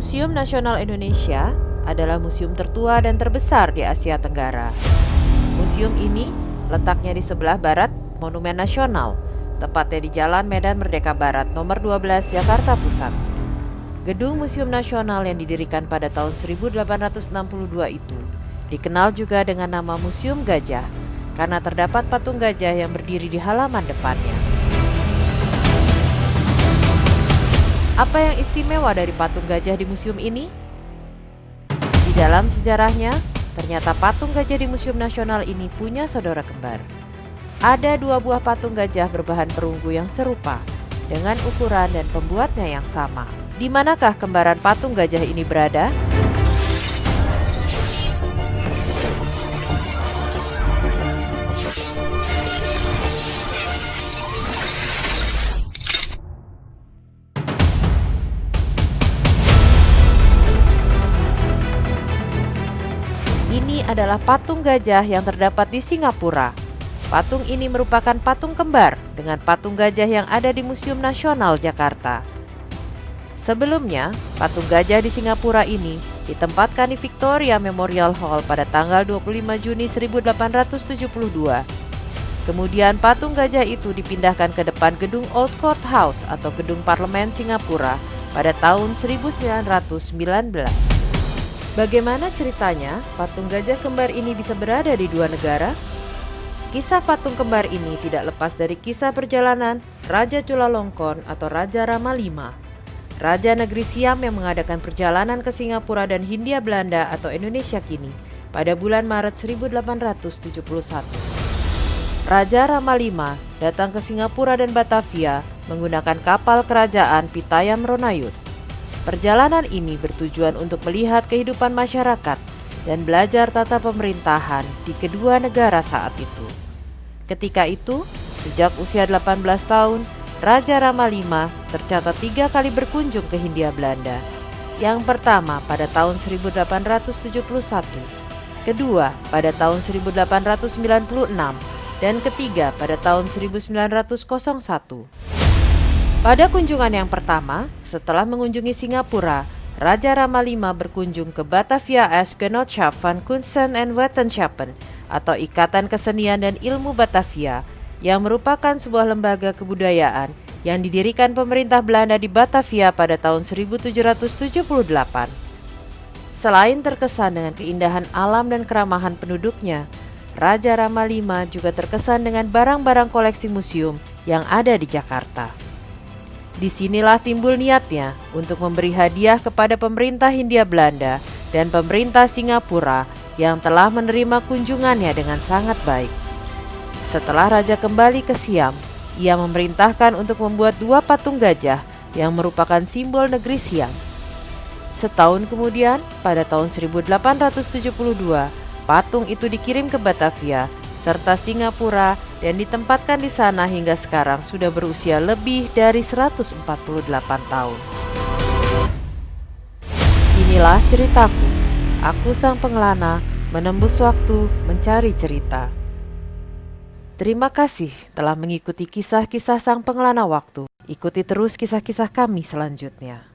Museum Nasional Indonesia adalah museum tertua dan terbesar di Asia Tenggara. Museum ini letaknya di sebelah barat Monumen Nasional, tepatnya di Jalan Medan Merdeka Barat nomor 12 Jakarta Pusat. Gedung Museum Nasional yang didirikan pada tahun 1862 itu dikenal juga dengan nama Museum Gajah karena terdapat patung gajah yang berdiri di halaman depannya. Apa yang istimewa dari patung gajah di museum ini? Di dalam sejarahnya, ternyata patung gajah di Museum Nasional ini punya saudara kembar. Ada dua buah patung gajah berbahan perunggu yang serupa, dengan ukuran dan pembuatnya yang sama. Di manakah kembaran patung gajah ini berada? Ini adalah patung gajah yang terdapat di Singapura. Patung ini merupakan patung kembar dengan patung gajah yang ada di Museum Nasional Jakarta. Sebelumnya, patung gajah di Singapura ini ditempatkan di Victoria Memorial Hall pada tanggal 25 Juni 1872. Kemudian patung gajah itu dipindahkan ke depan gedung Old Court House atau gedung parlemen Singapura pada tahun 1919. Bagaimana ceritanya patung gajah kembar ini bisa berada di dua negara? Kisah patung kembar ini tidak lepas dari kisah perjalanan Raja Chulalongkorn atau Raja Rama V, Raja Negeri Siam yang mengadakan perjalanan ke Singapura dan Hindia Belanda atau Indonesia kini pada bulan Maret 1871. Raja Rama V datang ke Singapura dan Batavia menggunakan kapal kerajaan Pitayam Ronayut. Perjalanan ini bertujuan untuk melihat kehidupan masyarakat dan belajar tata pemerintahan di kedua negara saat itu. Ketika itu, sejak usia 18 tahun, Raja Rama V tercatat 3 kali berkunjung ke Hindia Belanda. Yang pertama pada tahun 1871, kedua pada tahun 1896, dan ketiga pada tahun 1901. Pada kunjungan yang pertama, setelah mengunjungi Singapura, Raja Rama V berkunjung ke Batavia Genootschap van Kunsten en Wetenschappen atau Ikatan Kesenian dan Ilmu Batavia yang merupakan sebuah lembaga kebudayaan yang didirikan pemerintah Belanda di Batavia pada tahun 1778. Selain terkesan dengan keindahan alam dan keramahan penduduknya, Raja Rama V juga terkesan dengan barang-barang koleksi museum yang ada di Jakarta. Disinilah timbul niatnya untuk memberi hadiah kepada pemerintah Hindia Belanda dan pemerintah Singapura yang telah menerima kunjungannya dengan sangat baik. Setelah Raja kembali ke Siam, ia memerintahkan untuk membuat 2 patung gajah yang merupakan simbol negeri Siam. Setahun kemudian, pada tahun 1872, patung itu dikirim ke Batavia serta Singapura dan ditempatkan di sana hingga sekarang sudah berusia lebih dari 148 tahun. Inilah ceritaku. Aku sang pengelana menembus waktu mencari cerita. Terima kasih telah mengikuti kisah-kisah sang pengelana waktu. Ikuti terus kisah-kisah kami selanjutnya.